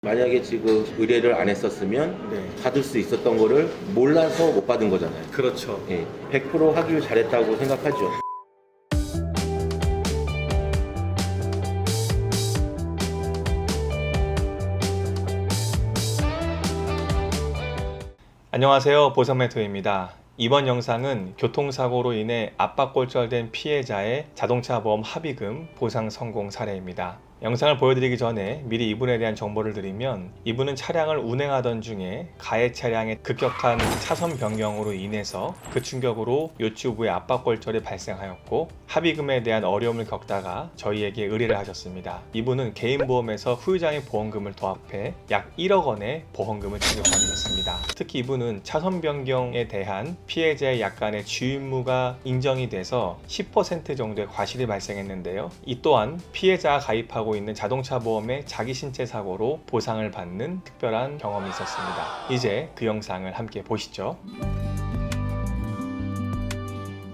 만약에 지금 의뢰를 안 했었으면 네. 받을 수 있었던 거를 몰라서 못 받은 거잖아요. 그렇죠. 예, 100% 하길 잘했다고 생각하죠. 안녕하세요, 보상멘토입니다. 이번 영상은 교통사고로 인해 압박골절된 피해자의 자동차 보험 합의금 보상 성공 사례입니다. 영상을 보여드리기 전에 미리 이분에 대한 정보를 드리면, 이분은 차량을 운행하던 중에 가해 차량의 급격한 차선 변경으로 인해서 그 충격으로 요추부에 압박골절이 발생하였고 합의금에 대한 어려움을 겪다가 저희에게 의뢰를 하셨습니다. 이분은 개인보험에서 후유장애 보험금을 도합해 약 1억 원의 보험금을 지급받으셨습니다. 특히 이분은 차선 변경에 대한 피해자의 약간의 주임무가 인정이 돼서 10% 정도의 과실이 발생했는데요. 이 또한 피해자가 가입하고 있는 자동차 보험의 자기 신체 사고로 보상을 받는 특별한 경험이 있었습니다. 이제 그 영상을 함께 보시죠.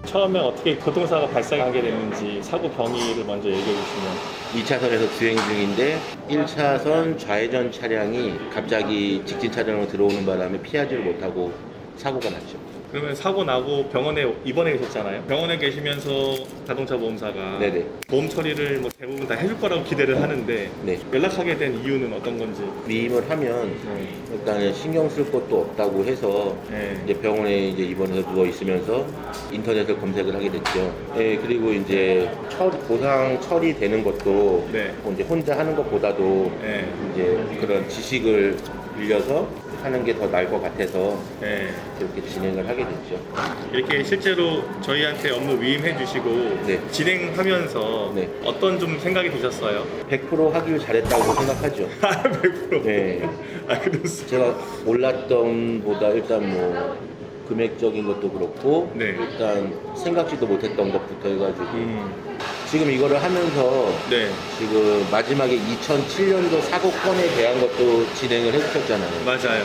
처음에 어떻게 교통사고가 발생하게 됐는지 사고 경위를 먼저 얘기해 주시면. 2차선에서 주행 중인데 1차선 좌회전 차량이 갑자기 직진 차량으로 들어오는 바람에 피하지를 못하고 사고가 났죠. 그러면 사고 나고 병원에 입원해 계셨잖아요. 병원에 계시면서 자동차 보험사가 네네. 보험 처리를 뭐 대부분 다 해줄 거라고 기대를 하는데 네. 연락하게 된 이유는 어떤 건지. 위임을 하면 일단은 신경 쓸 것도 없다고 해서 네. 이제 병원에 이제 입원해서 누워 있으면서 인터넷을 검색을 하게 됐죠. 예, 그리고 이제 보상 처리되는 것도 네. 이제 혼자 하는 것보다도 네. 이제 그런 지식을 빌려서 하는 게 더 나을 것 같아서 네. 이렇게 진행을 하게 됐죠. 이렇게 실제로 저희한테 업무 위임해 주시고 네. 진행하면서 네. 어떤 좀 생각이 드셨어요? 100% 하길 잘했다고 생각하죠. 100%? 네. 아, 그렇습니다. 제가 몰랐던 보다 일단 뭐 금액적인 것도 그렇고 네. 일단 생각지도 못했던 것부터 해가지고 지금 이거를 하면서 네. 지금 마지막에 2007년도 사고건에 대한 것도 진행을 해주셨잖아요. 맞아요.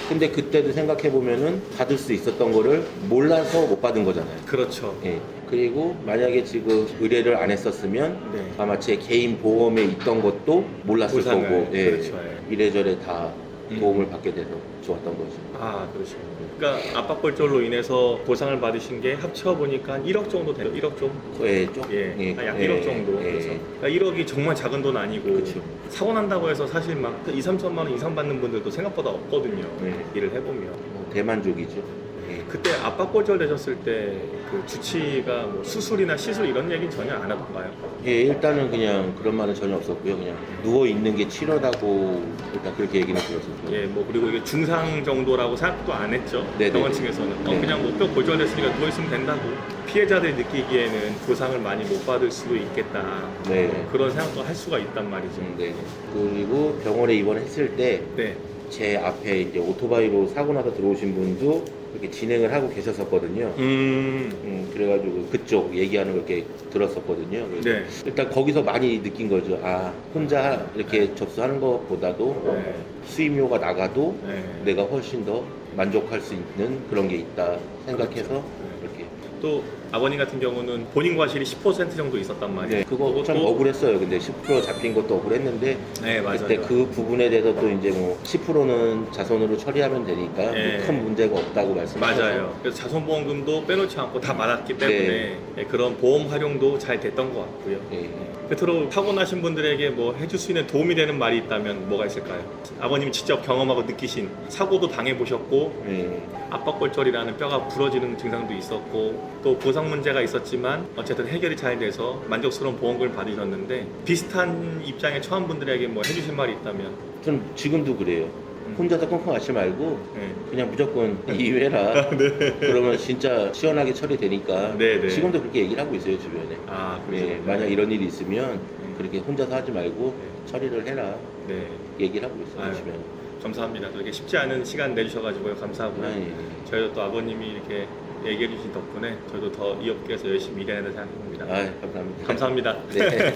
근데 그때도 생각해보면은 받을 수 있었던 거를 몰라서 못 받은 거잖아요. 그렇죠. 예. 그리고 만약에 지금 의뢰를 안 했었으면 네. 아마 제 개인 보험에 있던 것도 몰랐을 보상을, 거고 예. 그렇죠. 예. 이래저래 다 도움을 받게 돼서 좋았던 거죠. 아, 그러시군요. 그러니까 압박골절로 인해서 보상을 받으신 게 합쳐보니까 한 1억 정도 돼요. 1억 좀? 예, 좀. 예, 약 1억 정도. 예. 그렇죠. 그러니까 1억이 정말 작은 돈 아니고 그쵸. 사고 난다고 해서 사실 막 2, 3천만 원 이상 받는 분들도 생각보다 없거든요. 네. 일을 해보면. 뭐 대만족이죠. 예. 그때 압박골절 되셨을 때 그 주치의가 뭐 수술이나 시술 이런 얘기는 전혀 안 하던가요? 예, 일단은 그냥 그런 말은 전혀 없었고요. 그냥 누워 있는 게 치료다고 일단 그렇게 얘기는 들었었죠. 예, 뭐 그리고 이게 중상 정도라고 생각도 안 했죠. 네네네. 병원 측에서는 네. 그냥 뭐 뼈 골절됐으니까 누워 있으면 된다고. 피해자들이 느끼기에는 보상을 많이 못 받을 수도 있겠다. 네. 뭐 그런 생각도 할 수가 있단 말이죠. 네. 그리고 병원에 입원했을 때 제 네. 앞에 이제 오토바이로 사고 나서 들어오신 분도 이렇게 진행을 하고 계셨었거든요. 그래가지고 그쪽 얘기하는 걸 이렇게 들었었거든요. 그래서 네. 일단 거기서 많이 느낀 거죠. 아, 혼자 이렇게 접수하는 것보다도 네. 수임료가 나가도 네. 내가 훨씬 더 만족할 수 있는 그런 게 있다 생각해서 그렇죠. 이렇게. 또 아버님 같은 경우는 본인 과실이 10% 정도 있었단 말이에요. 네, 그거 참 그것도- 억울했어요. 근데 10% 잡힌 것도 억울했는데 네, 맞아요. 그때 그 부분에 대해서 또 이제 뭐 10%는 자손으로 처리하면 되니까 네. 뭐큰 문제가 없다고 말씀하셔서 맞아요. 그래서 자손보험금도 빼놓지 않고 다 받았기 때문에 예, 그런 보험 활용도 잘 됐던 것 같고요. 네. 끝으로 타고 나신 분들에게 뭐 해줄 수 있는 도움이 되는 말이 있다면 뭐가 있을까요? 아버님이 직접 경험하고 느끼신 사고도 당해보셨고 네. 압박골절이라는 뼈가 부러지는 증상도 있었고 또 보상 문제가 있었지만 어쨌든 해결이 잘 돼서 만족스러운 보험금을 받으셨는데 비슷한 입장에 처한 분들에게 뭐 해주실 말이 있다면? 전 지금도 그래요. 혼자서 끙끙 앓지 말고 네. 그냥 무조건 이유해라. 그러면 진짜 시원하게 처리되니까 네, 네. 지금도 그렇게 얘기를 하고 있어요, 주변에. 아, 네, 그러시군요. 만약 이런 일이 있으면 그렇게 혼자서 하지 말고 처리를 해라. 네. 얘기를 하고 있어요, 아유. 주변에. 감사합니다. 또 이렇게 쉽지 않은 시간 내주셔가지고요. 감사하고요. 아니, 저희도 또 아버님이 이렇게 얘기해 주신 덕분에 저희도 더 이 업계에서 열심히 일해야 된다 생각합니다. 아, 감사합니다. 감사합니다. 네.